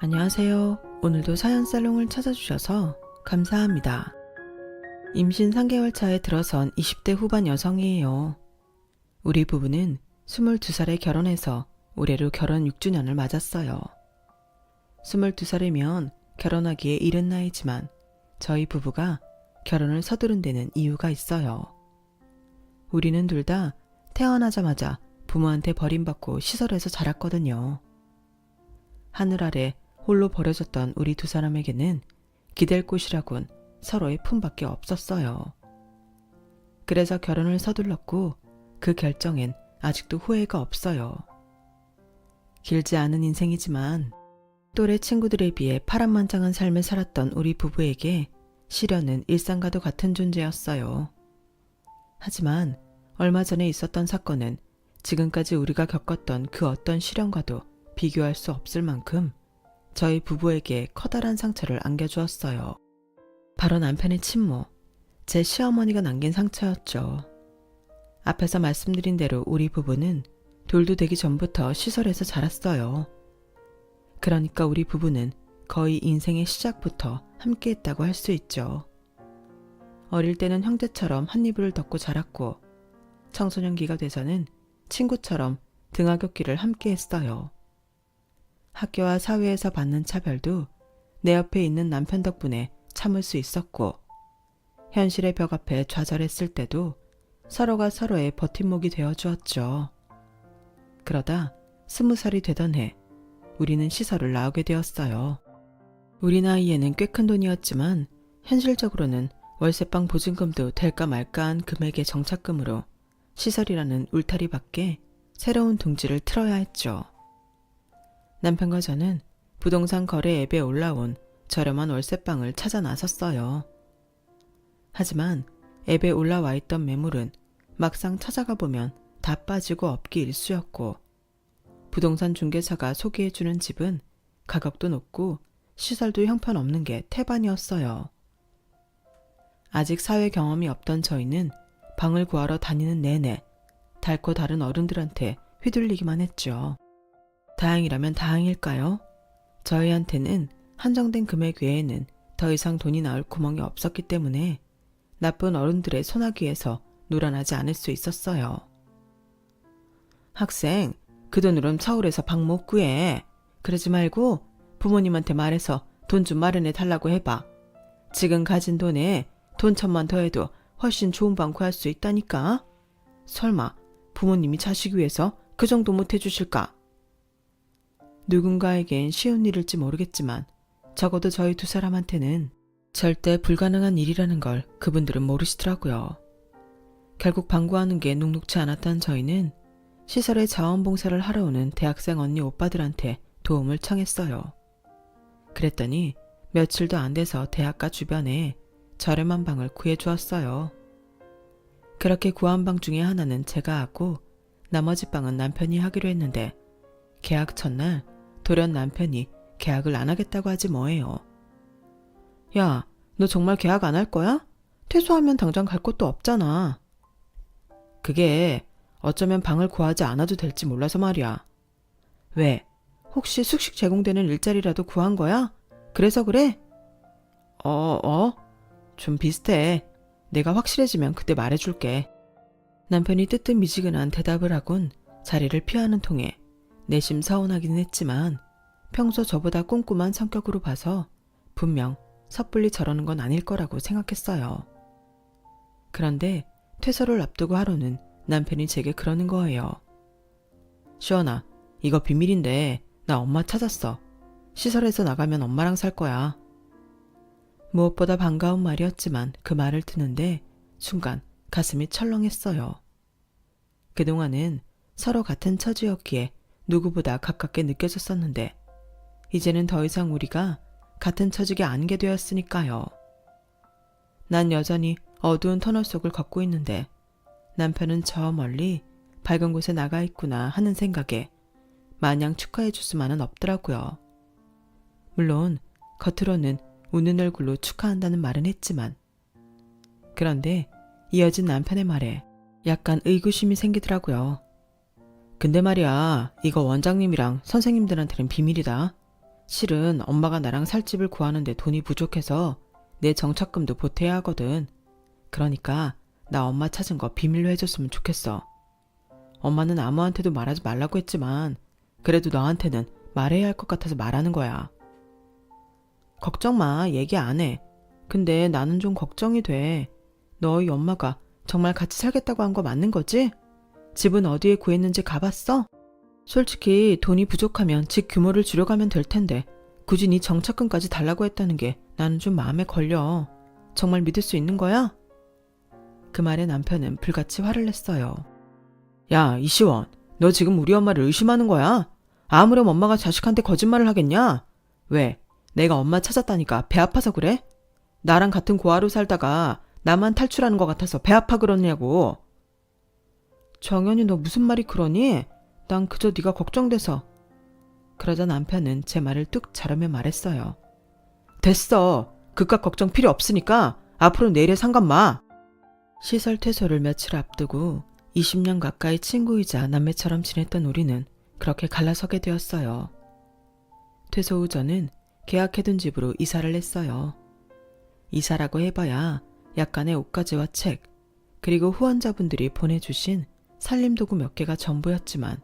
안녕하세요. 오늘도 사연살롱을 찾아주셔서 감사합니다. 임신 3개월 차에 들어선 20대 후반 여성이에요. 우리 부부는 22살에 결혼해서 올해로 결혼 6주년을 맞았어요. 22살이면 결혼하기에 이른 나이지만 저희 부부가 결혼을 서두른 데는 이유가 있어요. 우리는 둘 다 태어나자마자 부모한테 버림받고 시설에서 자랐거든요. 하늘 아래 홀로 버려졌던 우리 두 사람에게는 기댈 곳이라곤 서로의 품밖에 없었어요. 그래서 결혼을 서둘렀고 그 결정엔 아직도 후회가 없어요. 길지 않은 인생이지만 또래 친구들에 비해 파란만장한 삶을 살았던 우리 부부에게 시련은 일상과도 같은 존재였어요. 하지만 얼마 전에 있었던 사건은 지금까지 우리가 겪었던 그 어떤 시련과도 비교할 수 없을 만큼 저희 부부에게 커다란 상처를 안겨주었어요. 바로 남편의 친모, 제 시어머니가 남긴 상처였죠. 앞에서 말씀드린 대로 우리 부부는 돌도 되기 전부터 시설에서 자랐어요. 그러니까 우리 부부는 거의 인생의 시작부터 함께했다고 할 수 있죠. 어릴 때는 형제처럼 한 이불을 덮고 자랐고 청소년기가 돼서는 친구처럼 등하굣길을 함께했어요. 학교와 사회에서 받는 차별도 내 옆에 있는 남편 덕분에 참을 수 있었고 현실의 벽 앞에 좌절했을 때도 서로가 서로의 버팀목이 되어주었죠. 그러다 20살이 되던 해 우리는 시설을 나오게 되었어요. 우리 나이에는 꽤 큰 돈이었지만 현실적으로는 월세방 보증금도 될까 말까한 금액의 정착금으로 시설이라는 울타리 밖에 새로운 둥지를 틀어야 했죠. 남편과 저는 부동산 거래 앱에 올라온 저렴한 월세방을 찾아 나섰어요. 하지만 앱에 올라와 있던 매물은 막상 찾아가 보면 다 빠지고 없기 일쑤였고 부동산 중개사가 소개해주는 집은 가격도 높고 시설도 형편없는 게 태반이었어요. 아직 사회 경험이 없던 저희는 방을 구하러 다니는 내내 닳고 다른 어른들한테 휘둘리기만 했죠. 다행이라면 다행일까요? 저희한테는 한정된 금액 외에는 더 이상 돈이 나올 구멍이 없었기 때문에 나쁜 어른들의 소나기에서 놀아나지 않을 수 있었어요. 학생, 그 돈으론 서울에서 방 못 구해. 그러지 말고 부모님한테 말해서 돈 좀 마련해 달라고 해봐. 지금 가진 돈에 돈 1,000만 더 해도 훨씬 좋은 방 구할 수 있다니까. 설마 부모님이 자식 위해서 그 정도 못 해주실까? 누군가에겐 쉬운 일일지 모르겠지만 적어도 저희 두 사람한테는 절대 불가능한 일이라는 걸 그분들은 모르시더라고요. 결국 방 구하는 게 녹록지 않았던 저희는 시설에 자원봉사를 하러 오는 대학생 언니 오빠들한테 도움을 청했어요. 그랬더니 며칠도 안 돼서 대학가 주변에 저렴한 방을 구해주었어요. 그렇게 구한 방 중에 하나는 제가 하고 나머지 방은 남편이 하기로 했는데 계약 첫날 돌연 남편이 계약을 안 하겠다고 하지 뭐예요. 야, 너 정말 계약 안 할 거야? 퇴소하면 당장 갈 곳도 없잖아. 그게 어쩌면 방을 구하지 않아도 될지 몰라서 말이야. 왜? 혹시 숙식 제공되는 일자리라도 구한 거야? 그래서 그래? 좀 비슷해. 내가 확실해지면 그때 말해줄게. 남편이 뜨뜻미지근한 대답을 하곤 자리를 피하는 통에 내심 서운하긴 했지만 평소 저보다 꼼꼼한 성격으로 봐서 분명 섣불리 저러는 건 아닐 거라고 생각했어요. 그런데 퇴소를 앞두고 하루는 남편이 제게 그러는 거예요. 시원아, 이거 비밀인데 나 엄마 찾았어. 시설에서 나가면 엄마랑 살 거야. 무엇보다 반가운 말이었지만 그 말을 듣는데 순간 가슴이 철렁했어요. 그동안은 서로 같은 처지였기에 누구보다 가깝게 느껴졌었는데 이제는 더 이상 우리가 같은 처지가 아니게 되었으니까요. 난 여전히 어두운 터널 속을 걷고 있는데 남편은 저 멀리 밝은 곳에 나가 있구나 하는 생각에 마냥 축하해 줄 수만은 없더라고요. 물론 겉으로는 웃는 얼굴로 축하한다는 말은 했지만 그런데 이어진 남편의 말에 약간 의구심이 생기더라고요. 근데 말이야, 이거 원장님이랑 선생님들한테는 비밀이다. 실은 엄마가 나랑 살 집을 구하는데 돈이 부족해서 내 정착금도 보태야 하거든. 그러니까 나 엄마 찾은 거 비밀로 해줬으면 좋겠어. 엄마는 아무한테도 말하지 말라고 했지만 그래도 너한테는 말해야 할 것 같아서 말하는 거야. 걱정 마, 얘기 안 해. 근데 나는 좀 걱정이 돼. 너희 엄마가 정말 같이 살겠다고 한 거 맞는 거지? 집은 어디에 구했는지 가봤어? 솔직히 돈이 부족하면 집 규모를 줄여가면 될 텐데 굳이 네 정착금까지 달라고 했다는 게 나는 좀 마음에 걸려. 정말 믿을 수 있는 거야? 그 말에 남편은 불같이 화를 냈어요. 야, 이시원, 너 지금 우리 엄마를 의심하는 거야? 아무렴 엄마가 자식한테 거짓말을 하겠냐? 왜? 내가 엄마 찾았다니까 배 아파서 그래? 나랑 같은 고아로 살다가 나만 탈출하는 것 같아서 배 아파 그러냐고. 정연이 너 무슨 말이 그러니? 난 그저 네가 걱정돼서. 그러자 남편은 제 말을 뚝 자르며 말했어요. 됐어. 그깟 걱정 필요 없으니까 앞으로 내일에 상관 마. 시설 퇴소를 며칠 앞두고 20년 가까이 친구이자 남매처럼 지냈던 우리는 그렇게 갈라서게 되었어요. 퇴소 후 저는 계약해둔 집으로 이사를 했어요. 이사라고 해봐야 약간의 옷가지와 책, 그리고 후원자분들이 보내주신 살림도구 몇 개가 전부였지만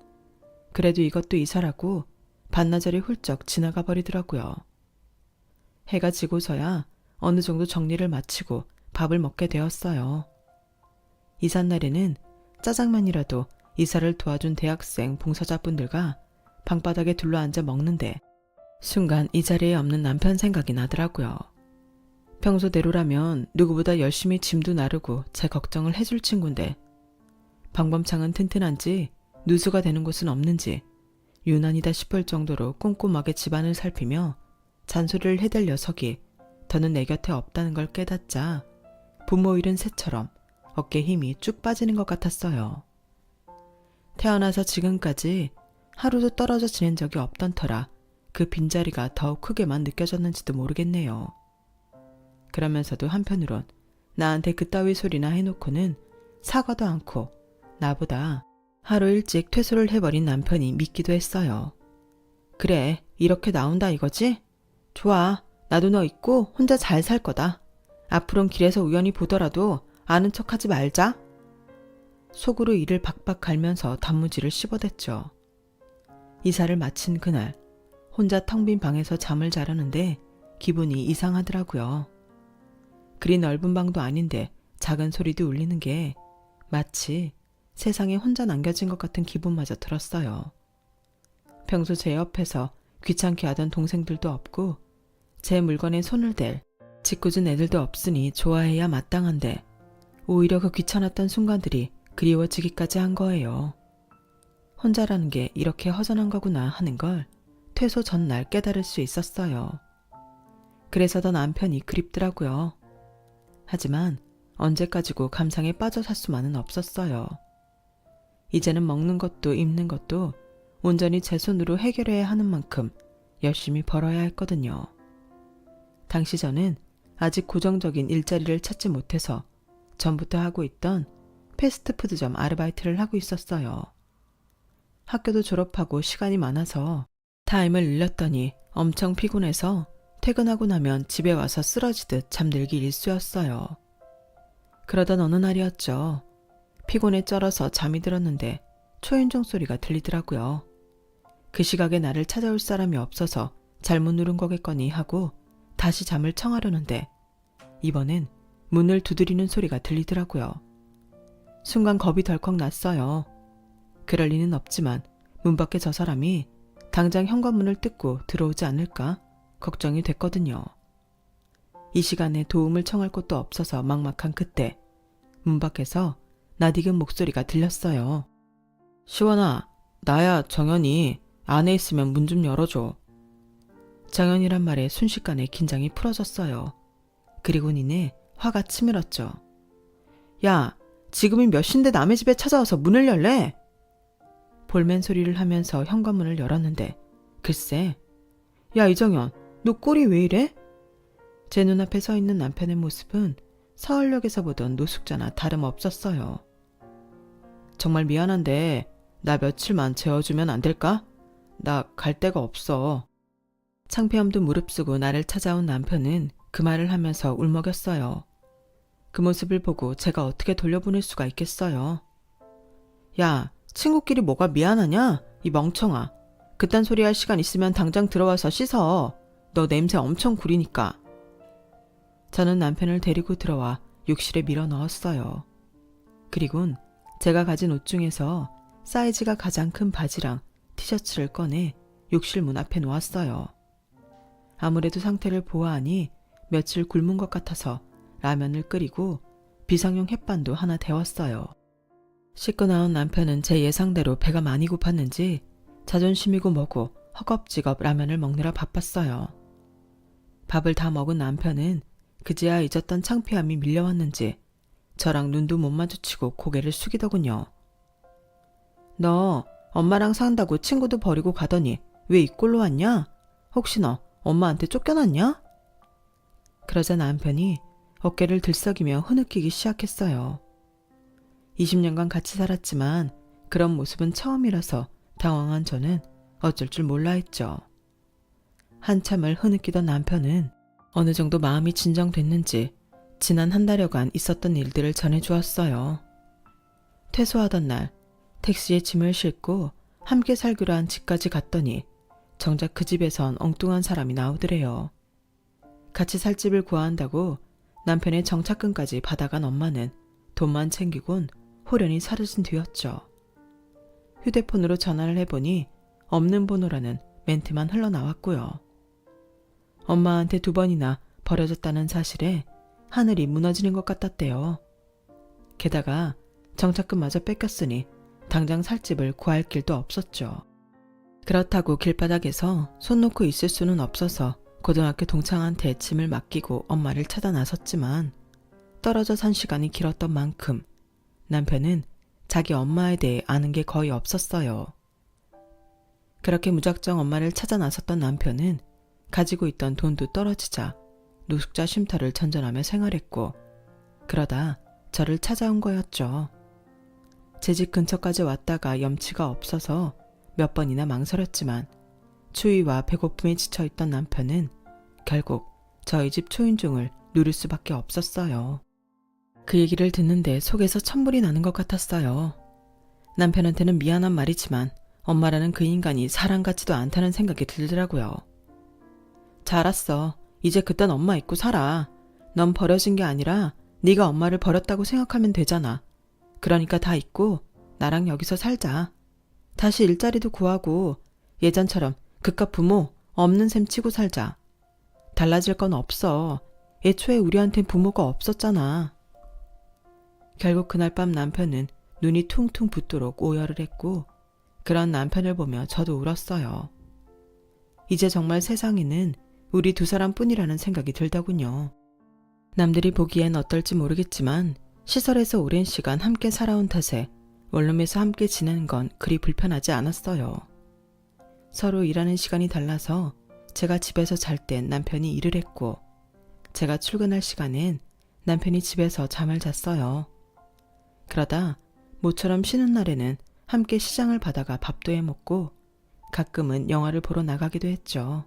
그래도 이것도 이사라고 반나절이 훌쩍 지나가 버리더라고요. 해가 지고서야 어느 정도 정리를 마치고 밥을 먹게 되었어요. 이삿날에는 짜장면이라도 이사를 도와준 대학생 봉사자분들과 방바닥에 둘러앉아 먹는데 순간 이 자리에 없는 남편 생각이 나더라고요. 평소대로라면 누구보다 열심히 짐도 나르고 제 걱정을 해줄 친구인데 방범창은 튼튼한지 누수가 되는 곳은 없는지 유난이다 싶을 정도로 꼼꼼하게 집안을 살피며 잔소리를 해댈 녀석이 더는 내 곁에 없다는 걸 깨닫자 부모 잃은 새처럼 어깨에 힘이 쭉 빠지는 것 같았어요. 태어나서 지금까지 하루도 떨어져 지낸 적이 없던 터라 그 빈자리가 더욱 크게만 느껴졌는지도 모르겠네요. 그러면서도 한편으론 나한테 그따위 소리나 해놓고는 사과도 않고 나보다 하루 일찍 퇴소를 해버린 남편이 믿기도 했어요. 그래, 이렇게 나온다 이거지? 좋아, 나도 너 있고 혼자 잘 살 거다. 앞으론 길에서 우연히 보더라도 아는 척하지 말자. 속으로 이를 박박 갈면서 단무지를 씹어댔죠. 이사를 마친 그날 혼자 텅 빈 방에서 잠을 자려는데 기분이 이상하더라고요. 그리 넓은 방도 아닌데 작은 소리도 울리는 게 마치 세상에 혼자 남겨진 것 같은 기분마저 들었어요. 평소 제 옆에서 귀찮게 하던 동생들도 없고 제 물건에 손을 댈 짓궂은 애들도 없으니 좋아해야 마땅한데 오히려 그 귀찮았던 순간들이 그리워지기까지 한 거예요. 혼자라는 게 이렇게 허전한 거구나 하는 걸 퇴소 전날 깨달을 수 있었어요. 그래서 더 남편이 그립더라고요. 하지만 언제까지고 감상에 빠져 살 수만은 없었어요. 이제는 먹는 것도 입는 것도 온전히 제 손으로 해결해야 하는 만큼 열심히 벌어야 했거든요. 당시 저는 아직 고정적인 일자리를 찾지 못해서 전부터 하고 있던 패스트푸드점 아르바이트를 하고 있었어요. 학교도 졸업하고 시간이 많아서 타임을 늘렸더니 엄청 피곤해서 퇴근하고 나면 집에 와서 쓰러지듯 잠들기 일쑤였어요. 그러던 어느 날이었죠. 피곤에 쩔어서 잠이 들었는데 초인종 소리가 들리더라고요. 그 시각에 나를 찾아올 사람이 없어서 잘못 누른 거겠거니 하고 다시 잠을 청하려는데 이번엔 문을 두드리는 소리가 들리더라고요. 순간 겁이 덜컥 났어요. 그럴 리는 없지만 문 밖에 저 사람이 당장 현관문을 뜯고 들어오지 않을까 걱정이 됐거든요. 이 시간에 도움을 청할 곳도 없어서 막막한 그때 문 밖에서 낯익은 목소리가 들렸어요. 시원아, 나야 정연이. 안에 있으면 문 좀 열어줘. 정연이란 말에 순식간에 긴장이 풀어졌어요. 그리고 니네 화가 치밀었죠. 야, 지금이 몇 시인데 남의 집에 찾아와서 문을 열래? 볼멘 소리를 하면서 현관문을 열었는데 글쎄, 야 이정연, 너 꼴이 왜 이래? 제 눈앞에 서 있는 남편의 모습은 서울역에서 보던 노숙자나 다름없었어요. 정말 미안한데 나 며칠만 재워주면 안 될까? 나 갈 데가 없어. 창피함도 무릅쓰고 나를 찾아온 남편은 그 말을 하면서 울먹였어요. 그 모습을 보고 제가 어떻게 돌려보낼 수가 있겠어요. 야, 친구끼리 뭐가 미안하냐? 이 멍청아. 그딴 소리 할 시간 있으면 당장 들어와서 씻어. 너 냄새 엄청 구리니까. 저는 남편을 데리고 들어와 욕실에 밀어 넣었어요. 그리곤 제가 가진 옷 중에서 사이즈가 가장 큰 바지랑 티셔츠를 꺼내 욕실 문 앞에 놓았어요. 아무래도 상태를 보아하니 며칠 굶은 것 같아서 라면을 끓이고 비상용 햇반도 하나 데웠어요. 씻고 나온 남편은 제 예상대로 배가 많이 고팠는지 자존심이고 뭐고 허겁지겁 라면을 먹느라 바빴어요. 밥을 다 먹은 남편은 그제야 잊었던 창피함이 밀려왔는지 저랑 눈도 못 마주치고 고개를 숙이더군요. 너 엄마랑 산다고 친구도 버리고 가더니 왜 이 꼴로 왔냐? 혹시 너 엄마한테 쫓겨났냐? 그러자 남편이 어깨를 들썩이며 흐느끼기 시작했어요. 20년간 같이 살았지만 그런 모습은 처음이라서 당황한 저는 어쩔 줄 몰라 했죠. 한참을 흐느끼던 남편은 어느 정도 마음이 진정됐는지 지난 한 달여간 있었던 일들을 전해주었어요. 퇴소하던 날 택시에 짐을 싣고 함께 살기로 한 집까지 갔더니 정작 그 집에선 엉뚱한 사람이 나오더래요. 같이 살 집을 구한다고 남편의 정착금까지 받아간 엄마는 돈만 챙기곤 호련히 사라진 뒤였죠. 휴대폰으로 전화를 해보니 없는 번호라는 멘트만 흘러나왔고요. 엄마한테 2번이나 버려졌다는 사실에 하늘이 무너지는 것 같았대요. 게다가 정착금마저 뺏겼으니 당장 살 집을 구할 길도 없었죠. 그렇다고 길바닥에서 손 놓고 있을 수는 없어서 고등학교 동창한테 짐을 맡기고 엄마를 찾아 나섰지만 떨어져 산 시간이 길었던 만큼 남편은 자기 엄마에 대해 아는 게 거의 없었어요. 그렇게 무작정 엄마를 찾아 나섰던 남편은 가지고 있던 돈도 떨어지자 노숙자 쉼터를 전전하며 생활했고 그러다 저를 찾아온 거였죠. 제 집 근처까지 왔다가 염치가 없어서 몇 번이나 망설였지만 추위와 배고픔에 지쳐있던 남편은 결국 저희 집 초인종을 누를 수밖에 없었어요. 그 얘기를 듣는데 속에서 천불이 나는 것 같았어요. 남편한테는 미안한 말이지만 엄마라는 그 인간이 사람 같지도 않다는 생각이 들더라고요. 잘 알았어. 이제 그딴 엄마 잊고 살아. 넌 버려진 게 아니라 네가 엄마를 버렸다고 생각하면 되잖아. 그러니까 다 잊고 나랑 여기서 살자. 다시 일자리도 구하고 예전처럼 그깟 부모 없는 셈 치고 살자. 달라질 건 없어. 애초에 우리한텐 부모가 없었잖아. 결국 그날 밤 남편은 눈이 퉁퉁 붓도록 오열을 했고 그런 남편을 보며 저도 울었어요. 이제 정말 세상에는 우리 2사람뿐이라는 생각이 들더군요. 남들이 보기엔 어떨지 모르겠지만 시설에서 오랜 시간 함께 살아온 탓에 원룸에서 함께 지내는 건 그리 불편하지 않았어요. 서로 일하는 시간이 달라서 제가 집에서 잘 땐 남편이 일을 했고 제가 출근할 시간엔 남편이 집에서 잠을 잤어요. 그러다 모처럼 쉬는 날에는 함께 시장을 바다가 밥도 해먹고 가끔은 영화를 보러 나가기도 했죠.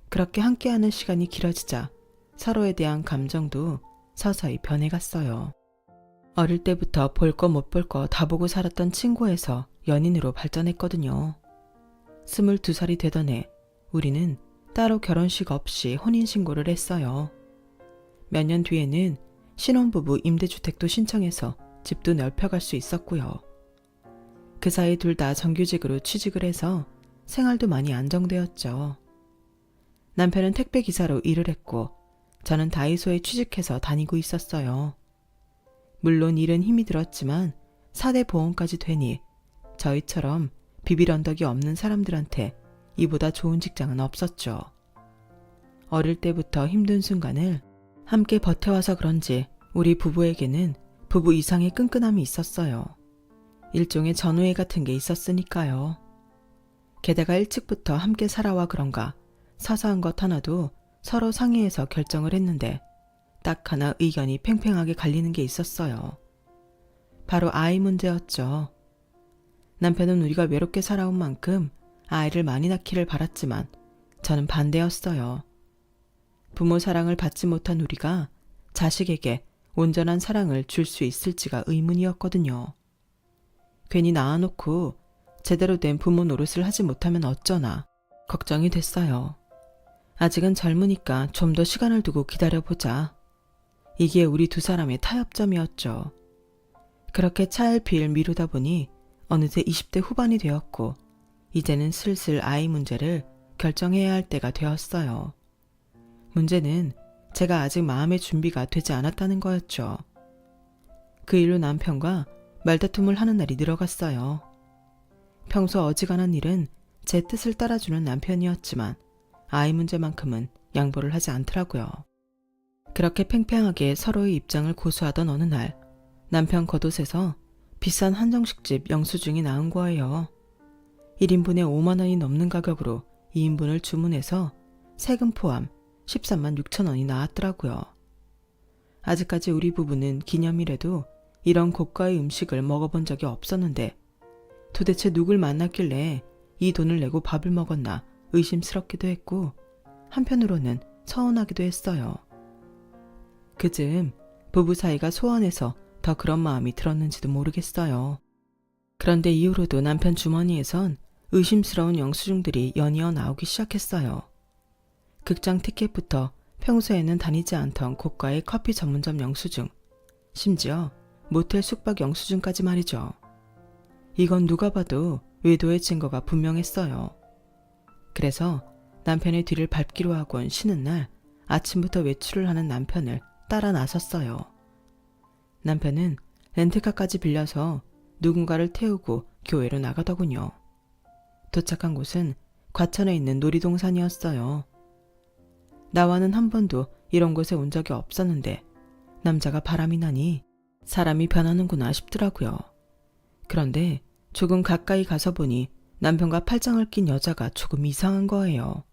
그렇게 함께하는 시간이 길어지자 서로에 대한 감정도 서서히 변해갔어요. 어릴 때부터 볼 거 못 볼 거 다 보고 살았던 친구에서 연인으로 발전했거든요. 22살이 되던 해 우리는 따로 결혼식 없이 혼인신고를 했어요. 몇 년 뒤에는 신혼부부 임대주택도 신청해서 집도 넓혀갈 수 있었고요. 그 사이 둘 다 정규직으로 취직을 해서 생활도 많이 안정되었죠. 남편은 택배기사로 일을 했고 저는 다이소에 취직해서 다니고 있었어요. 물론 일은 힘이 들었지만 4대 보험까지 되니 저희처럼 비빌 언덕이 없는 사람들한테 이보다 좋은 직장은 없었죠. 어릴 때부터 힘든 순간을 함께 버텨와서 그런지 우리 부부에게는 부부 이상의 끈끈함이 있었어요. 일종의 전우애 같은 게 있었으니까요. 게다가 일찍부터 함께 살아와 그런가 사소한 것 하나도 서로 상의해서 결정을 했는데 딱 하나 의견이 팽팽하게 갈리는 게 있었어요. 바로 아이 문제였죠. 남편은 우리가 외롭게 살아온 만큼 아이를 많이 낳기를 바랐지만 저는 반대였어요. 부모 사랑을 받지 못한 우리가 자식에게 온전한 사랑을 줄 수 있을지가 의문이었거든요. 괜히 낳아놓고 제대로 된 부모 노릇을 하지 못하면 어쩌나 걱정이 됐어요. 아직은 젊으니까 좀 더 시간을 두고 기다려보자. 이게 우리 두 사람의 타협점이었죠. 그렇게 차일피일 미루다 보니 어느새 20대 후반이 되었고 이제는 슬슬 아이 문제를 결정해야 할 때가 되었어요. 문제는 제가 아직 마음의 준비가 되지 않았다는 거였죠. 그 일로 남편과 말다툼을 하는 날이 늘어갔어요. 평소 어지간한 일은 제 뜻을 따라주는 남편이었지만 아이 문제만큼은 양보를 하지 않더라고요. 그렇게 팽팽하게 서로의 입장을 고수하던 어느 날 남편 겉옷에서 비싼 한정식집 영수증이 나온 거예요. 1인분에 5만 원이 넘는 가격으로 2인분을 주문해서 세금 포함 13만 6천 원이 나왔더라고요. 아직까지 우리 부부는 기념일에도 이런 고가의 음식을 먹어본 적이 없었는데 도대체 누굴 만났길래 이 돈을 내고 밥을 먹었나 의심스럽기도 했고 한편으로는 서운하기도 했어요. 그즈음 부부 사이가 소원해서 더 그런 마음이 들었는지도 모르겠어요. 그런데 이후로도 남편 주머니에선 의심스러운 영수증들이 연이어 나오기 시작했어요. 극장 티켓부터 평소에는 다니지 않던 고가의 커피 전문점 영수증, 심지어 모텔 숙박 영수증까지 말이죠. 이건 누가 봐도 외도의 증거가 분명했어요. 그래서 남편의 뒤를 밟기로 하곤 쉬는 날 아침부터 외출을 하는 남편을 따라 나섰어요. 남편은 렌트카까지 빌려서 누군가를 태우고 교회로 나가더군요. 도착한 곳은 과천에 있는 놀이동산이었어요. 나와는 한 번도 이런 곳에 온 적이 없었는데 남자가 바람이 나니 사람이 변하는구나 싶더라고요. 그런데 조금 가까이 가서 보니 남편과 팔짱을 낀 여자가 조금 이상한 거예요.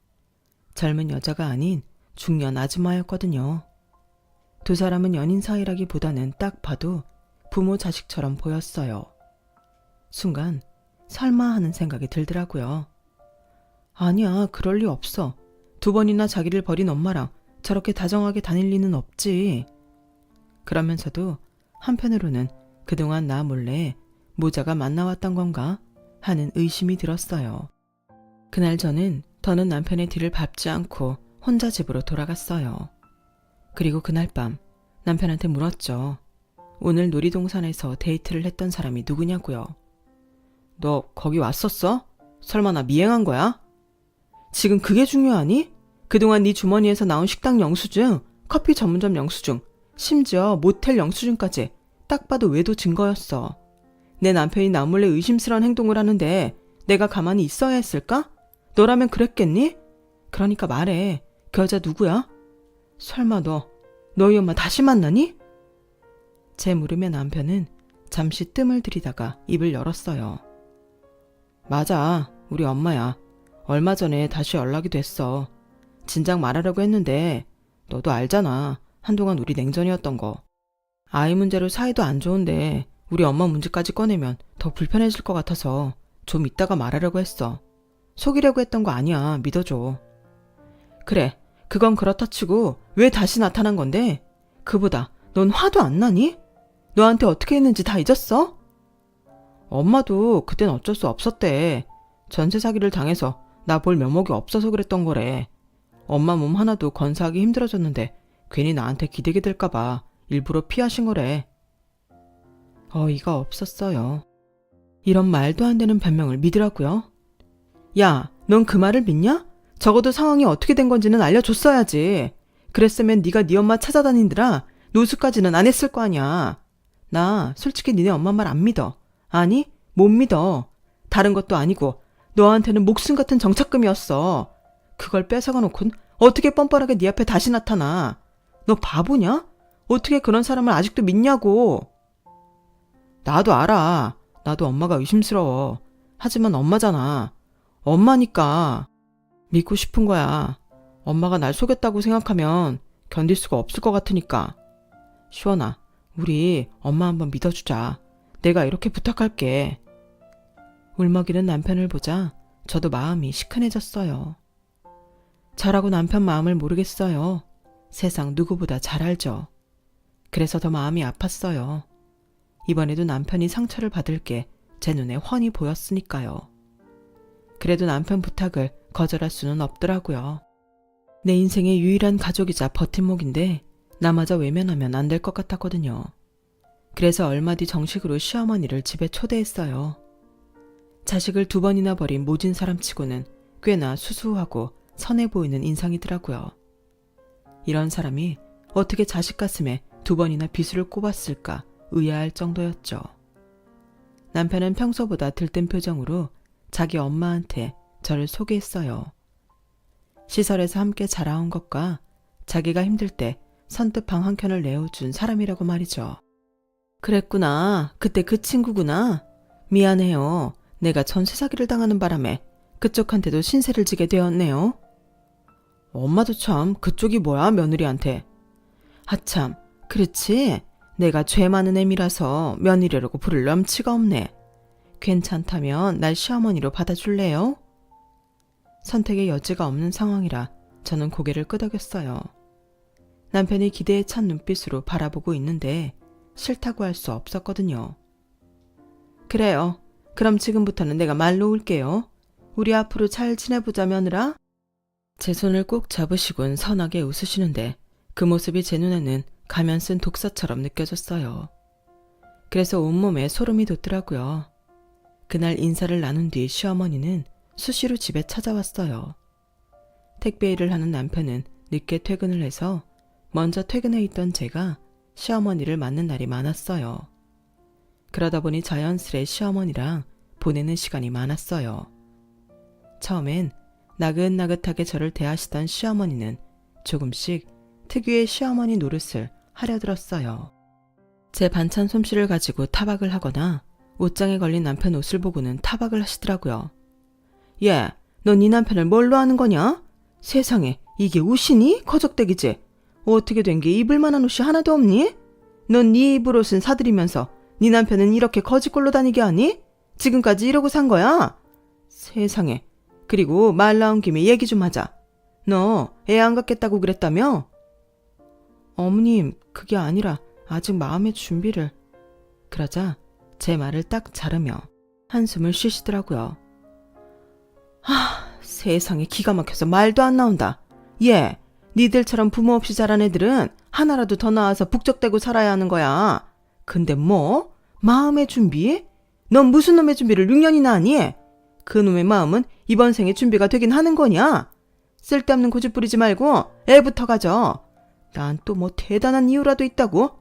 젊은 여자가 아닌 중년 아줌마였거든요. 두 사람은 연인 사이라기보다는 딱 봐도 부모 자식처럼 보였어요. 순간 설마 하는 생각이 들더라고요. 아니야, 그럴 리 없어. 2번이나 자기를 버린 엄마랑 저렇게 다정하게 다닐 리는 없지. 그러면서도 한편으로는 그동안 나 몰래 모자가 만나왔던 건가 하는 의심이 들었어요. 그날 저는 더는 남편의 뒤를 밟지 않고 혼자 집으로 돌아갔어요. 그리고 그날 밤 남편한테 물었죠. 오늘 놀이동산에서 데이트를 했던 사람이 누구냐고요. 너 거기 왔었어? 설마 나 미행한 거야? 지금 그게 중요하니? 그동안 네 주머니에서 나온 식당 영수증, 커피 전문점 영수증, 심지어 모텔 영수증까지 딱 봐도 외도 증거였어. 내 남편이 나 몰래 의심스러운 행동을 하는데 내가 가만히 있어야 했을까? 너라면 그랬겠니? 그러니까 말해. 그 여자 누구야? 설마 너희 엄마 다시 만나니? 제 물음에 남편은 잠시 뜸을 들이다가 입을 열었어요. 맞아, 우리 엄마야. 얼마 전에 다시 연락이 됐어. 진작 말하려고 했는데 너도 알잖아. 한동안 우리 냉전이었던 거. 아이 문제로 사이도 안 좋은데 우리 엄마 문제까지 꺼내면 더 불편해질 것 같아서 좀 이따가 말하려고 했어. 속이려고 했던 거 아니야. 믿어줘. 그래, 그건 그렇다 치고 왜 다시 나타난 건데? 그보다 넌 화도 안 나니? 너한테 어떻게 했는지 다 잊었어? 엄마도 그땐 어쩔 수 없었대. 전세 사기를 당해서 나 볼 면목이 없어서 그랬던 거래. 엄마 몸 하나도 건사하기 힘들어졌는데 괜히 나한테 기대게 될까봐 일부러 피하신 거래. 어이가 없었어요. 이런 말도 안 되는 변명을 믿으라고요? 야, 넌 그 말을 믿냐? 적어도 상황이 어떻게 된 건지는 알려줬어야지. 그랬으면 네가 네 엄마 찾아다니느라 노숙까지는 안 했을 거 아니야. 나 솔직히 니네 엄마 말 안 믿어. 아니, 못 믿어. 다른 것도 아니고 너한테는 목숨 같은 정착금이었어. 그걸 뺏어가 놓곤 어떻게 뻔뻔하게 네 앞에 다시 나타나. 너 바보냐? 어떻게 그런 사람을 아직도 믿냐고. 나도 알아. 나도 엄마가 의심스러워. 하지만 엄마잖아. 엄마니까 믿고 싶은 거야. 엄마가 날 속였다고 생각하면 견딜 수가 없을 것 같으니까. 시원아, 우리 엄마 한번 믿어주자. 내가 이렇게 부탁할게. 울먹이는 남편을 보자 저도 마음이 시큰해졌어요. 저라고 남편 마음을 모르겠어요. 세상 누구보다 잘 알죠. 그래서 더 마음이 아팠어요. 이번에도 남편이 상처를 받을 게 제 눈에 훤히 보였으니까요. 그래도 남편 부탁을 거절할 수는 없더라고요. 내 인생의 유일한 가족이자 버팀목인데 나마저 외면하면 안 될 것 같았거든요. 그래서 얼마 뒤 정식으로 시어머니를 집에 초대했어요. 자식을 2번이나 버린 모진 사람치고는 꽤나 수수하고 선해 보이는 인상이더라고요. 이런 사람이 어떻게 자식 가슴에 2번이나 비수를 꼽았을까 의아할 정도였죠. 남편은 평소보다 들뜬 표정으로 자기 엄마한테 저를 소개했어요. 시설에서 함께 자라온 것과 자기가 힘들 때 선뜻 방 한 켠을 내어준 사람이라고 말이죠. 그랬구나. 그때 그 친구구나. 미안해요. 내가 전세 사기를 당하는 바람에 그쪽한테도 신세를 지게 되었네요. 엄마도 참 그쪽이 뭐야 며느리한테. 하참 그렇지. 내가 죄 많은 애미라서 며느리라고 부를 염치가 없네. 괜찮다면 날 시어머니로 받아줄래요? 선택의 여지가 없는 상황이라 저는 고개를 끄덕였어요. 남편이 기대에 찬 눈빛으로 바라보고 있는데 싫다고 할 수 없었거든요. 그래요. 그럼 지금부터는 내가 말로 올게요. 우리 앞으로 잘 지내보자 며느라. 제 손을 꼭 잡으시곤 선하게 웃으시는데 그 모습이 제 눈에는 가면 쓴 독사처럼 느껴졌어요. 그래서 온몸에 소름이 돋더라고요. 그날 인사를 나눈 뒤 시어머니는 수시로 집에 찾아왔어요. 택배 일을 하는 남편은 늦게 퇴근을 해서 먼저 퇴근해 있던 제가 시어머니를 맞는 날이 많았어요. 그러다 보니 자연스레 시어머니랑 보내는 시간이 많았어요. 처음엔 나긋나긋하게 저를 대하시던 시어머니는 조금씩 특유의 시어머니 노릇을 하려 들었어요. 제 반찬 솜씨를 가지고 타박을 하거나 옷장에 걸린 남편 옷을 보고는 타박을 하시더라고요. 예, 넌 네 남편을 뭘로 아는 거냐? 세상에 이게 옷이니? 거적대기지? 어떻게 된 게 입을 만한 옷이 하나도 없니? 넌 네 입을 옷은 사들이면서 네 남편은 이렇게 거지꼴로 다니게 하니? 지금까지 이러고 산 거야? 세상에. 그리고 말 나온 김에 얘기 좀 하자. 너 애 안 갖겠다고 그랬다며? 어머님, 그게 아니라 아직 마음의 준비를. 그러자 제 말을 딱 자르며 한숨을 쉬시더라고요. 세상에 기가 막혀서 말도 안 나온다. 예, 니들처럼 부모 없이 자란 애들은 하나라도 더 낳아서 북적대고 살아야 하는 거야. 근데 뭐? 마음의 준비? 넌 무슨 놈의 준비를 6년이나 하니? 그 놈의 마음은 이번 생에 준비가 되긴 하는 거냐? 쓸데없는 고집 부리지 말고 애부터 가져. 난 또 뭐 대단한 이유라도 있다고?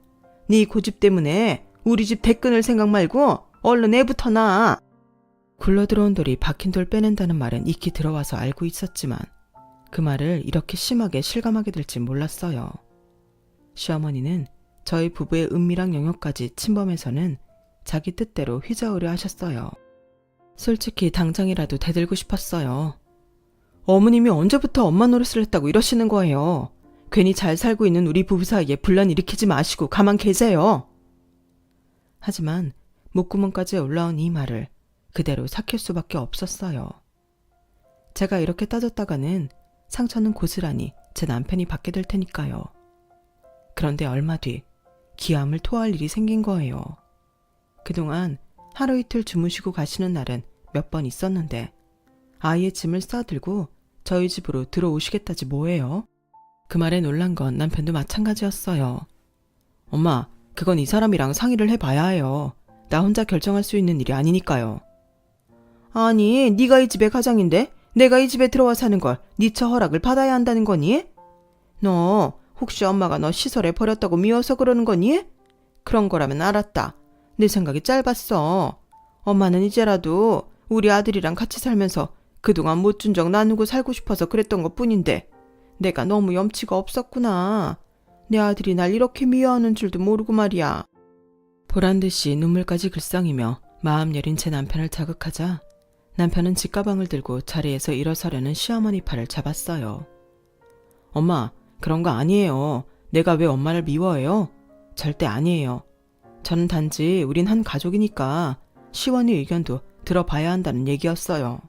네 고집 때문에 우리 집 대끈을 생각 말고 얼른 애부터 낳아. 굴러들어온 돌이 박힌 돌 빼낸다는 말은 익히 들어와서 알고 있었지만 그 말을 이렇게 심하게 실감하게 될지 몰랐어요. 시어머니는 저희 부부의 은밀한 영역까지 침범해서는 자기 뜻대로 휘저으려 하셨어요. 솔직히 당장이라도 대들고 싶었어요. 어머님이 언제부터 엄마 노릇을 했다고 이러시는 거예요. 괜히 잘 살고 있는 우리 부부 사이에 분란 일으키지 마시고 가만 계세요. 하지만 목구멍까지 올라온 이 말을 그대로 삭힐 수밖에 없었어요. 제가 이렇게 따졌다가는 상처는 고스란히 제 남편이 받게 될 테니까요. 그런데 얼마 뒤 기함을 토할 일이 생긴 거예요. 그동안 하루 이틀 주무시고 가시는 날은 몇 번 있었는데 아이의 짐을 싸들고 저희 집으로 들어오시겠다지 뭐예요? 그 말에 놀란 건 남편도 마찬가지였어요. 엄마, 그건 이 사람이랑 상의를 해봐야 해요. 나 혼자 결정할 수 있는 일이 아니니까요. 아니, 네가 이 집의 가장인데 내가 이 집에 들어와 사는 걸 네 처 허락을 받아야 한다는 거니? 너 혹시 엄마가 너 시설에 버렸다고 미워서 그러는 거니? 그런 거라면 알았다. 내 생각이 짧았어. 엄마는 이제라도 우리 아들이랑 같이 살면서 그동안 못 준 적 나누고 살고 싶어서 그랬던 것뿐인데 내가 너무 염치가 없었구나. 내 아들이 날 이렇게 미워하는 줄도 모르고 말이야. 보란듯이 눈물까지 글썽이며 마음 여린 제 남편을 자극하자 남편은 집가방을 들고 자리에서 일어서려는 시어머니 팔을 잡았어요. 엄마, 그런 거 아니에요. 내가 왜 엄마를 미워해요? 절대 아니에요. 저는 단지 우린 한 가족이니까 시원이 의견도 들어봐야 한다는 얘기였어요.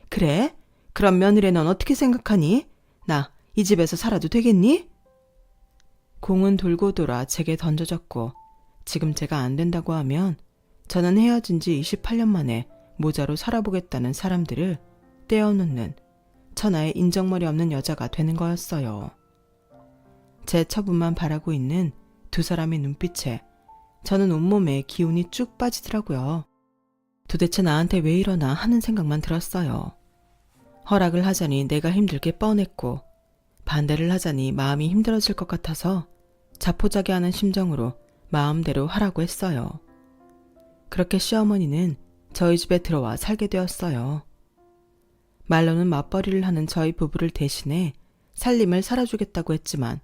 그래? 그럼 며느리 넌 어떻게 생각하니? 나 이 집에서 살아도 되겠니? 공은 돌고 돌아 제게 던져졌고 지금 제가 안 된다고 하면 저는 헤어진 지 28년 만에 모자로 살아보겠다는 사람들을 떼어놓는 천하의 인정머리 없는 여자가 되는 거였어요. 제 처분만 바라고 있는 두 사람의 눈빛에 저는 온몸에 기운이 쭉 빠지더라고요. 도대체 나한테 왜 이러나 하는 생각만 들었어요. 허락을 하자니 내가 힘들 게 뻔했고 반대를 하자니 마음이 힘들어질 것 같아서 자포자기하는 심정으로 마음대로 하라고 했어요. 그렇게 시어머니는 저희 집에 들어와 살게 되었어요. 말로는 맞벌이를 하는 저희 부부를 대신해 살림을 살아주겠다고 했지만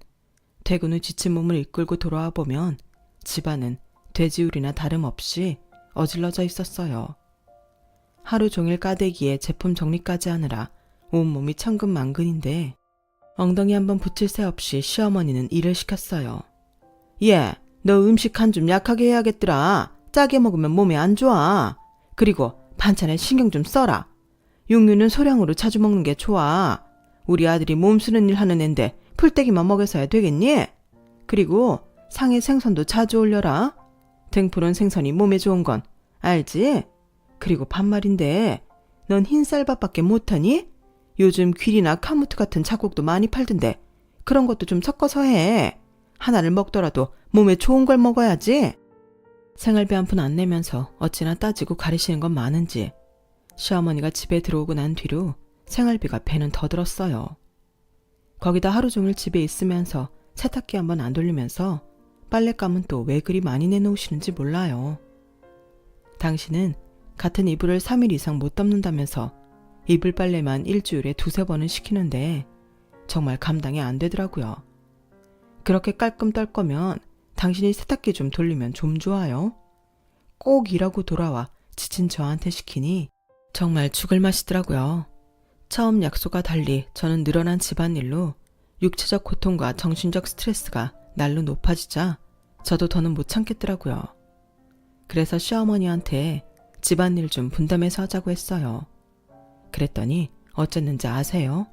퇴근 후 지친 몸을 이끌고 돌아와 보면 집안은 돼지우리나 다름없이 어질러져 있었어요. 하루 종일 까대기에 제품 정리까지 하느라 온몸이 천근만근인데 엉덩이 한번 붙일 새 없이 시어머니는 일을 시켰어요. 얘, 너 음식 한 좀 약하게 해야겠더라. 짜게 먹으면 몸에 안 좋아. 그리고 반찬에 신경 좀 써라. 육류는 소량으로 자주 먹는 게 좋아. 우리 아들이 몸 쓰는 일 하는 앤데 풀떼기만 먹여서야 되겠니? 그리고 상해 생선도 자주 올려라. 등푸른 생선이 몸에 좋은 건 알지? 그리고 반말인데 넌 흰쌀밥밖에 못하니? 요즘 귀리나 카무트 같은 잡곡도 많이 팔던데 그런 것도 좀 섞어서 해. 하나를 먹더라도 몸에 좋은 걸 먹어야지. 생활비 한 푼 안 내면서 어찌나 따지고 가리시는 건 많은지 시어머니가 집에 들어오고 난 뒤로 생활비가 배는 더 들었어요. 거기다 하루 종일 집에 있으면서 세탁기 한번 안 돌리면서 빨랫감은 또 왜 그리 많이 내놓으시는지 몰라요. 당신은 같은 이불을 3일 이상 못 덮는다면서 이불 빨래만 일주일에 2-3번은 시키는데 정말 감당이 안 되더라고요. 그렇게 깔끔 떨 거면 당신이 세탁기 좀 돌리면 좀 좋아요. 꼭 일하고 돌아와 지친 저한테 시키니 정말 죽을 맛이더라고요. 처음 약속과 달리 저는 늘어난 집안일로 육체적 고통과 정신적 스트레스가 날로 높아지자 저도 더는 못 참겠더라고요. 그래서 시어머니한테 집안일 좀 분담해서 하자고 했어요. 그랬더니 어쨌는지 아세요?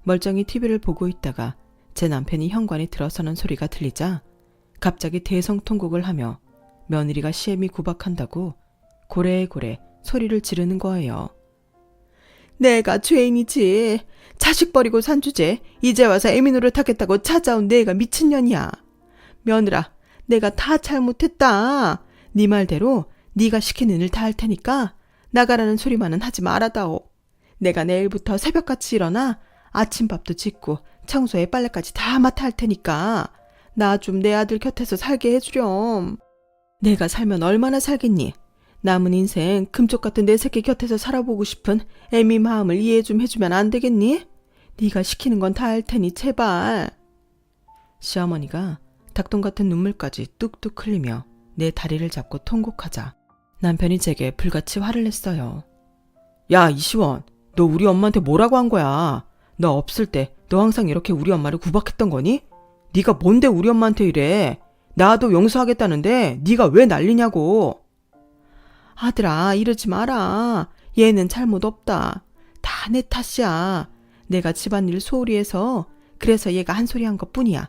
멀쩡히 TV를 보고 있다가 제 남편이 현관에 들어서는 소리가 들리자 갑자기 대성통곡을 하며 며느리가 시애미 구박한다고 고래고래 소리를 지르는 거예요. 내가 죄인이지. 자식 버리고 산 주제 이제 와서 애미 노릇하겠다고 찾아온 내가 미친년이야. 며느라, 내가 다 잘못했다. 네 말대로 네가 시키는 일 다 할 테니까 나가라는 소리만은 하지 말아다오. 내가 내일부터 새벽같이 일어나 아침밥도 짓고 청소에 빨래까지 다 맡아 할 테니까 나 좀 내 아들 곁에서 살게 해주렴. 내가 살면 얼마나 살겠니? 남은 인생 금쪽 같은 내 새끼 곁에서 살아보고 싶은 애미 마음을 이해 좀 해주면 안 되겠니? 네가 시키는 건 다 할 테니 제발. 시어머니가 닭똥 같은 눈물까지 뚝뚝 흘리며 내 다리를 잡고 통곡하자 남편이 제게 불같이 화를 냈어요. 야, 이시원, 너 우리 엄마한테 뭐라고 한 거야? 너 없을 때 너 항상 이렇게 우리 엄마를 구박했던 거니? 네가 뭔데 우리 엄마한테 이래? 나도 용서하겠다는데 네가 왜 난리냐고. 아들아, 이러지 마라. 얘는 잘못 없다. 다 내 탓이야. 내가 집안일 소홀히 해서 그래서 얘가 한 소리 한 것뿐이야.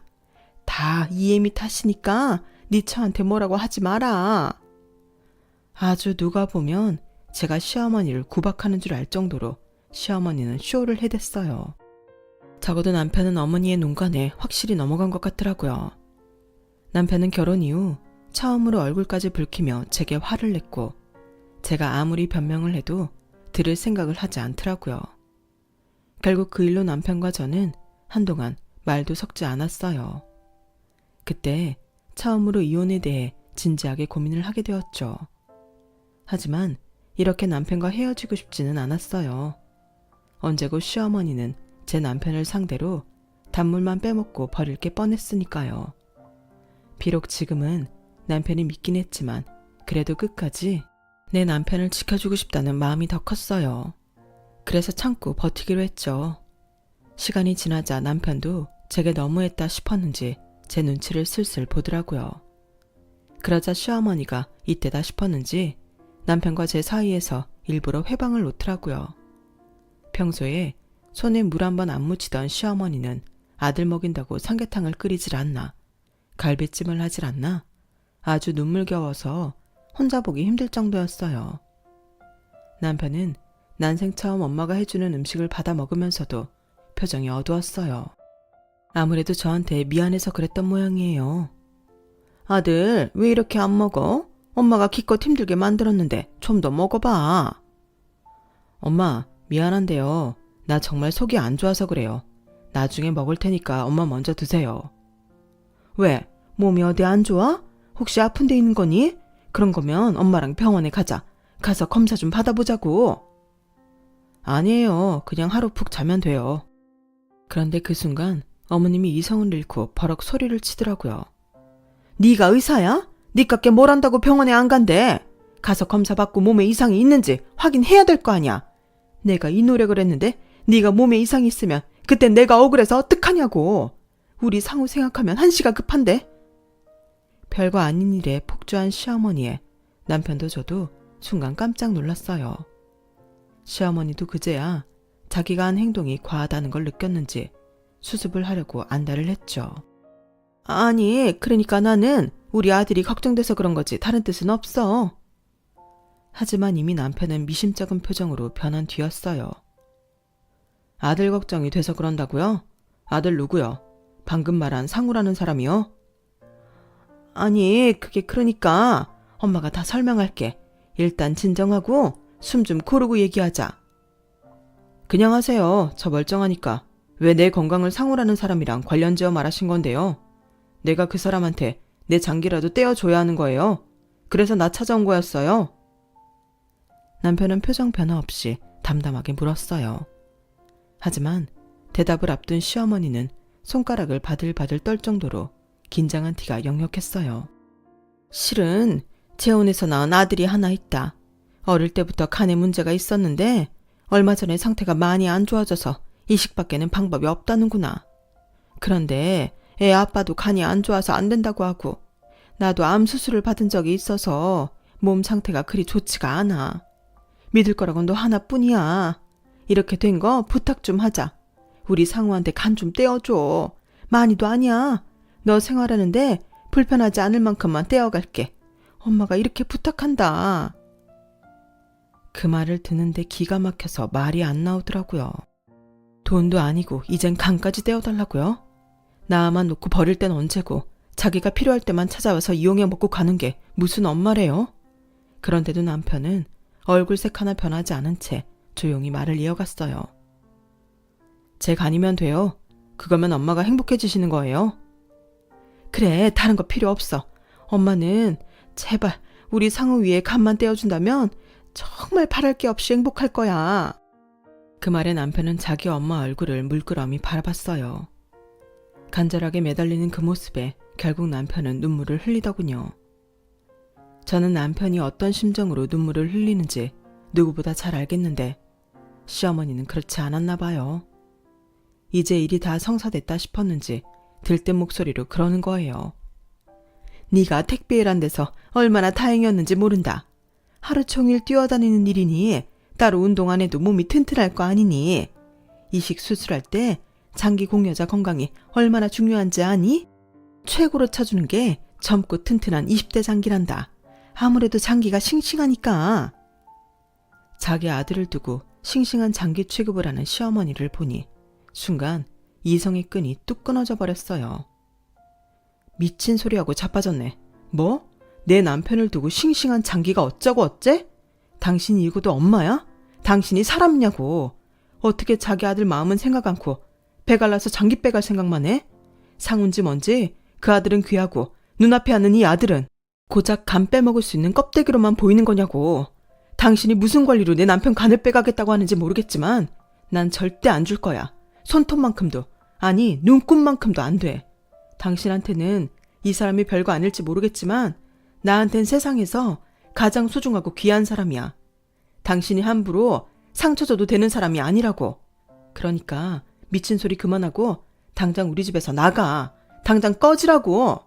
다 이애미 탓이니까 네 처한테 뭐라고 하지 마라. 아주 누가 보면 제가 시어머니를 구박하는 줄 알 정도로 시어머니는 쇼를 해댔어요. 적어도 남편은 어머니의 눈간에 확실히 넘어간 것 같더라고요. 남편은 결혼 이후 처음으로 얼굴까지 붉히며 제게 화를 냈고 제가 아무리 변명을 해도 들을 생각을 하지 않더라고요. 결국 그 일로 남편과 저는 한동안 말도 섞지 않았어요. 그때 처음으로 이혼에 대해 진지하게 고민을 하게 되었죠. 하지만 이렇게 남편과 헤어지고 싶지는 않았어요. 언제고 시어머니는 제 남편을 상대로 단물만 빼먹고 버릴 게 뻔했으니까요. 비록 지금은 남편이 믿긴 했지만 그래도 끝까지 내 남편을 지켜주고 싶다는 마음이 더 컸어요. 그래서 참고 버티기로 했죠. 시간이 지나자 남편도 제게 너무했다 싶었는지 제 눈치를 슬슬 보더라고요. 그러자 시어머니가 이때다 싶었는지 남편과 제 사이에서 일부러 회방을 놓더라고요. 평소에 손에 물 한 번 안 묻히던 시어머니는 아들 먹인다고 삼계탕을 끓이질 않나, 갈비찜을 하질 않나, 아주 눈물겨워서 혼자 보기 힘들 정도였어요. 남편은 난생 처음 엄마가 해주는 음식을 받아 먹으면서도 표정이 어두웠어요. 아무래도 저한테 미안해서 그랬던 모양이에요. 아들, 왜 이렇게 안 먹어? 엄마가 기껏 힘들게 만들었는데 좀 더 먹어봐. 엄마, 미안한데요. 나 정말 속이 안 좋아서 그래요. 나중에 먹을 테니까 엄마 먼저 드세요. 왜? 몸이 어디 안 좋아? 혹시 아픈 데 있는 거니? 그런 거면 엄마랑 병원에 가자. 가서 검사 좀 받아보자고. 아니에요. 그냥 하루 푹 자면 돼요. 그런데 그 순간 어머님이 이성을 잃고 버럭 소리를 치더라고요. 네가 의사야? 니깎게 뭘 한다고 병원에 안 간대? 가서 검사 받고 몸에 이상이 있는지 확인해야 될 거 아니야. 내가 이 노력을 했는데 네가 몸에 이상이 있으면 그땐 내가 억울해서 어떡하냐고. 우리 상우 생각하면 한시가 급한데. 별거 아닌 일에 폭주한 시어머니에 남편도 저도 순간 깜짝 놀랐어요. 시어머니도 그제야 자기가 한 행동이 과하다는 걸 느꼈는지 수습을 하려고 안달을 했죠. 아니, 그러니까 나는 우리 아들이 걱정돼서 그런 거지 다른 뜻은 없어. 하지만 이미 남편은 미심쩍은 표정으로 변한 뒤였어요. 아들 걱정이 돼서 그런다고요? 아들 누구요? 방금 말한 상우라는 사람이요? 아니, 그게 그러니까 엄마가 다 설명할게. 일단 진정하고 숨 좀 고르고 얘기하자. 그냥 하세요. 저 멀쩡하니까. 왜 내 건강을 상우라는 사람이랑 관련지어 말하신 건데요? 내가 그 사람한테 내 장기라도 떼어줘야 하는 거예요. 그래서 나 찾아온 거였어요. 남편은 표정 변화 없이 담담하게 물었어요. 하지만 대답을 앞둔 시어머니는 손가락을 바들바들 떨 정도로 긴장한 티가 역력했어요. 실은 재혼해서 낳은 아들이 하나 있다. 어릴 때부터 간에 문제가 있었는데 얼마 전에 상태가 많이 안 좋아져서 이식밖에는 방법이 없다는구나. 그런데 애 아빠도 간이 안 좋아서 안 된다고 하고 나도 암 수술을 받은 적이 있어서 몸 상태가 그리 좋지가 않아. 믿을 거라곤 너 하나뿐이야. 이렇게 된 거 부탁 좀 하자. 우리 상우한테 간 좀 떼어줘. 많이도 아니야. 너 생활하는데 불편하지 않을 만큼만 떼어갈게. 엄마가 이렇게 부탁한다. 그 말을 듣는데 기가 막혀서 말이 안 나오더라고요. 돈도 아니고 이젠 간까지 떼어달라고요? 나만 놓고 버릴 땐 언제고 자기가 필요할 때만 찾아와서 이용해 먹고 가는 게 무슨 엄마래요? 그런데도 남편은 얼굴색 하나 변하지 않은 채 조용히 말을 이어갔어요. 제 간이면 돼요. 그거면 엄마가 행복해지시는 거예요. 그래, 다른 거 필요 없어. 엄마는 제발 우리 상우 위에 간만 떼어준다면 정말 바랄 게 없이 행복할 거야. 그 말에 남편은 자기 엄마 얼굴을 물끄러미 바라봤어요. 간절하게 매달리는 그 모습에 결국 남편은 눈물을 흘리더군요. 저는 남편이 어떤 심정으로 눈물을 흘리는지 누구보다 잘 알겠는데 시어머니는 그렇지 않았나 봐요. 이제 일이 다 성사됐다 싶었는지 들뜬 목소리로 그러는 거예요. 네가 택배 일한 데서 얼마나 다행이었는지 모른다. 하루 종일 뛰어다니는 일이니 따로 운동 안 해도 몸이 튼튼할 거 아니니. 이식 수술할 때 장기 공여자 건강이 얼마나 중요한지 아니? 최고로 쳐주는 게 젊고 튼튼한 20대 장기란다. 아무래도 장기가 싱싱하니까. 자기 아들을 두고 싱싱한 장기 취급을 하는 시어머니를 보니 순간 이성의 끈이 뚝 끊어져 버렸어요. 미친 소리하고 자빠졌네. 뭐? 내 남편을 두고 싱싱한 장기가 어쩌고 어째? 당신이 이거도 엄마야? 당신이 사람이냐고. 어떻게 자기 아들 마음은 생각 않고 배갈라서 장기 빼갈 생각만 해? 상운지 뭔지 그 아들은 귀하고 눈앞에 앉는 이 아들은 고작 간 빼먹을 수 있는 껍데기로만 보이는 거냐고. 당신이 무슨 권리로 내 남편 간을 빼가겠다고 하는지 모르겠지만 난 절대 안 줄 거야. 손톱만큼도, 아니 눈곱만큼도 안 돼. 당신한테는 이 사람이 별거 아닐지 모르겠지만 나한텐 세상에서 가장 소중하고 귀한 사람이야. 당신이 함부로 상처 줘도 되는 사람이 아니라고. 그러니까 미친 소리 그만하고 당장 우리 집에서 나가. 당장 꺼지라고.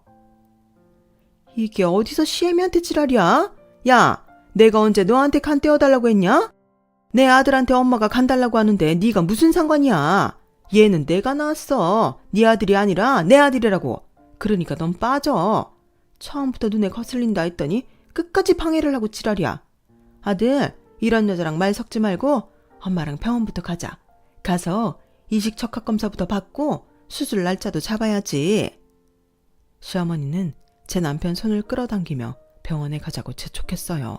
이게 어디서 시애미한테 지랄이야? 야, 내가 언제 너한테 간 떼어달라고 했냐? 내 아들한테 엄마가 간달라고 하는데 네가 무슨 상관이야. 얘는 내가 낳았어. 네 아들이 아니라 내 아들이라고. 그러니까 넌 빠져. 처음부터 눈에 거슬린다 했더니 끝까지 방해를 하고 지랄이야. 아들, 이런 여자랑 말 섞지 말고 엄마랑 병원부터 가자. 가서 이식 척학 검사부터 받고 수술 날짜도 잡아야지. 시어머니는 제 남편 손을 끌어당기며 병원에 가자고 재촉했어요.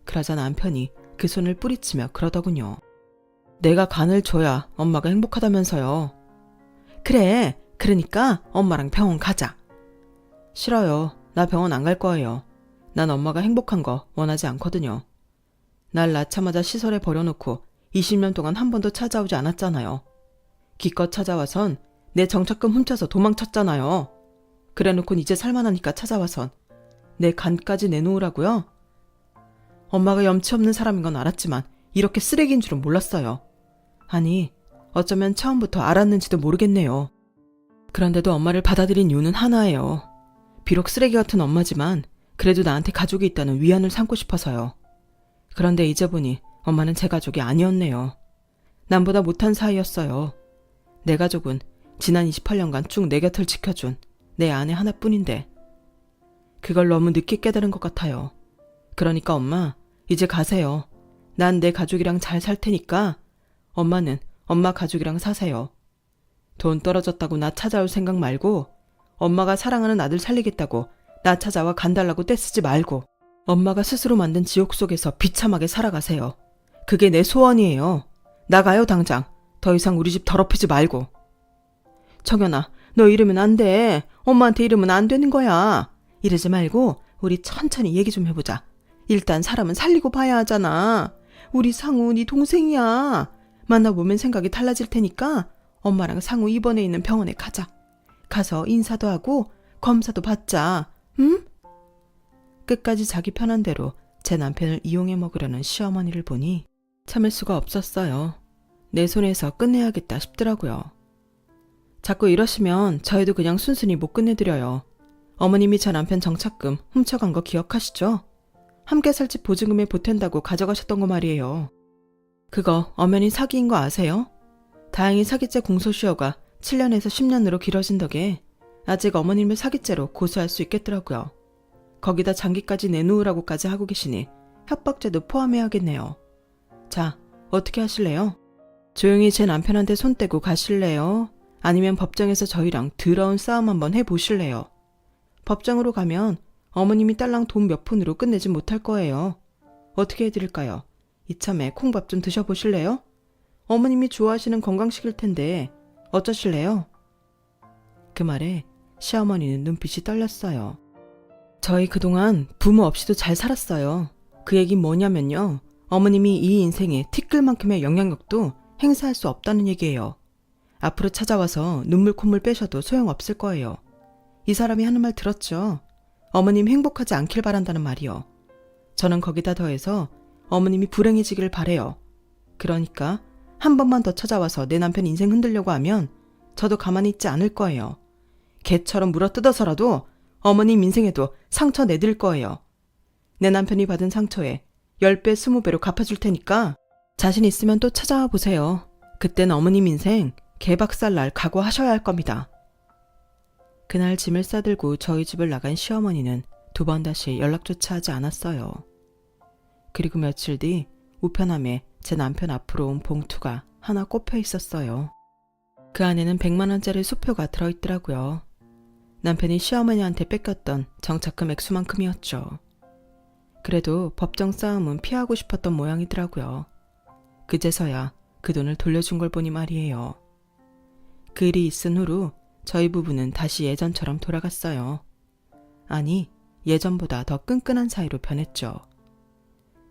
그러자 남편이 그 손을 뿌리치며 그러더군요. 내가 간을 줘야 엄마가 행복하다면서요. 그래, 그러니까 엄마랑 병원 가자. 싫어요. 나 병원 안 갈 거예요. 난 엄마가 행복한 거 원하지 않거든요. 날 낳자마자 시설에 버려놓고 20년 동안 한 번도 찾아오지 않았잖아요. 기껏 찾아와선 내 정착금 훔쳐서 도망쳤잖아요. 그래놓곤 이제 살만하니까 찾아와선 내 간까지 내놓으라고요? 엄마가 염치 없는 사람인 건 알았지만 이렇게 쓰레기인 줄은 몰랐어요. 아니, 어쩌면 처음부터 알았는지도 모르겠네요. 그런데도 엄마를 받아들인 이유는 하나예요. 비록 쓰레기 같은 엄마지만 그래도 나한테 가족이 있다는 위안을 삼고 싶어서요. 그런데 이제 보니 엄마는 제 가족이 아니었네요. 남보다 못한 사이였어요. 내 가족은 지난 28년간 쭉 내 곁을 지켜준 내 아내 하나뿐인데 그걸 너무 늦게 깨달은 것 같아요. 그러니까 엄마, 이제 가세요. 난 내 가족이랑 잘 살 테니까 엄마는 엄마 가족이랑 사세요. 돈 떨어졌다고 나 찾아올 생각 말고 엄마가 사랑하는 아들 살리겠다고 나 찾아와 간달라고 떼쓰지 말고 엄마가 스스로 만든 지옥 속에서 비참하게 살아가세요. 그게 내 소원이에요. 나가요 당장. 더 이상 우리 집 더럽히지 말고. 정연아, 너 이러면 안 돼. 엄마한테 이러면 안 되는 거야. 이러지 말고 우리 천천히 얘기 좀 해보자. 일단 사람은 살리고 봐야 하잖아. 우리 상우 네 동생이야. 만나보면 생각이 달라질 테니까 엄마랑 상우 입원해 있는 병원에 가자. 가서 인사도 하고 검사도 받자. 응? 끝까지 자기 편한 대로 제 남편을 이용해 먹으려는 시어머니를 보니 참을 수가 없었어요. 내 손에서 끝내야겠다 싶더라고요. 자꾸 이러시면 저희도 그냥 순순히 못 끝내드려요. 어머님이 저 남편 정착금 훔쳐간 거 기억하시죠? 함께 살 집 보증금에 보탠다고 가져가셨던 거 말이에요. 그거 엄연히 사기인 거 아세요? 다행히 사기죄 공소시효가 7년에서 10년으로 길어진 덕에 아직 어머님을 사기죄로 고소할 수 있겠더라고요. 거기다 장기까지 내놓으라고까지 하고 계시니 협박죄도 포함해야겠네요. 자, 어떻게 하실래요? 조용히 제 남편한테 손 떼고 가실래요? 아니면 법정에서 저희랑 더러운 싸움 한번 해보실래요? 법정으로 가면 어머님이 딸랑 돈 몇 푼으로 끝내지 못할 거예요. 어떻게 해드릴까요? 이참에 콩밥 좀 드셔보실래요? 어머님이 좋아하시는 건강식일 텐데 어쩌실래요? 그 말에 시어머니는 눈빛이 떨렸어요. 저희 그동안 부모 없이도 잘 살았어요. 그 얘긴 뭐냐면요. 어머님이 이 인생에 티끌만큼의 영향력도 행사할 수 없다는 얘기예요. 앞으로 찾아와서 눈물 콧물 빼셔도 소용없을 거예요. 이 사람이 하는 말 들었죠? 어머님 행복하지 않길 바란다는 말이요. 저는 거기다 더해서 어머님이 불행해지길 바래요. 그러니까 한 번만 더 찾아와서 내 남편 인생 흔들려고 하면 저도 가만히 있지 않을 거예요. 개처럼 물어뜯어서라도 어머님 인생에도 상처 내드릴 거예요. 내 남편이 받은 상처에 10배, 20배로 갚아줄 테니까 자신 있으면 또 찾아와 보세요. 그땐 어머님 인생 개박살 날 각오하셔야 할 겁니다. 그날 짐을 싸들고 저희 집을 나간 시어머니는 2번 다시 연락조차 하지 않았어요. 그리고 며칠 뒤 우편함에 제 남편 앞으로 온 봉투가 하나 꼽혀 있었어요. 그 안에는 100만 원짜리 수표가 들어있더라고요. 남편이 시어머니한테 뺏겼던 정착금 액수만큼이었죠. 그래도 법정 싸움은 피하고 싶었던 모양이더라고요. 그제서야 그 돈을 돌려준 걸 보니 말이에요. 그 일이 있은 후로 저희 부부는 다시 예전처럼 돌아갔어요. 아니, 예전보다 더 끈끈한 사이로 변했죠.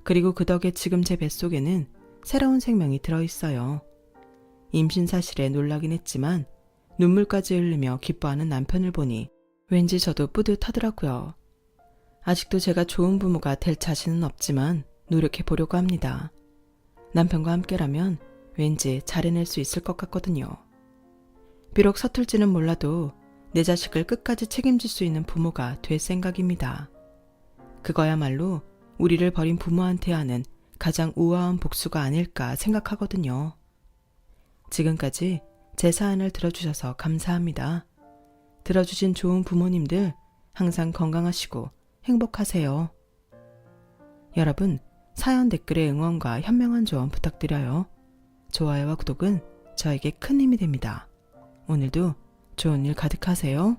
그리고 그 덕에 지금 제 뱃속에는 새로운 생명이 들어있어요. 임신 사실에 놀라긴 했지만 눈물까지 흘리며 기뻐하는 남편을 보니 왠지 저도 뿌듯하더라고요. 아직도 제가 좋은 부모가 될 자신은 없지만 노력해 보려고 합니다. 남편과 함께라면 왠지 잘해낼 수 있을 것 같거든요. 비록 서툴지는 몰라도 내 자식을 끝까지 책임질 수 있는 부모가 될 생각입니다. 그거야말로 우리를 버린 부모한테 하는 가장 우아한 복수가 아닐까 생각하거든요. 지금까지 제 사연을 들어주셔서 감사합니다. 들어주신 좋은 부모님들 항상 건강하시고 행복하세요. 여러분, 사연 댓글에 응원과 현명한 조언 부탁드려요. 좋아요와 구독은 저에게 큰 힘이 됩니다. 오늘도 좋은 일 가득하세요.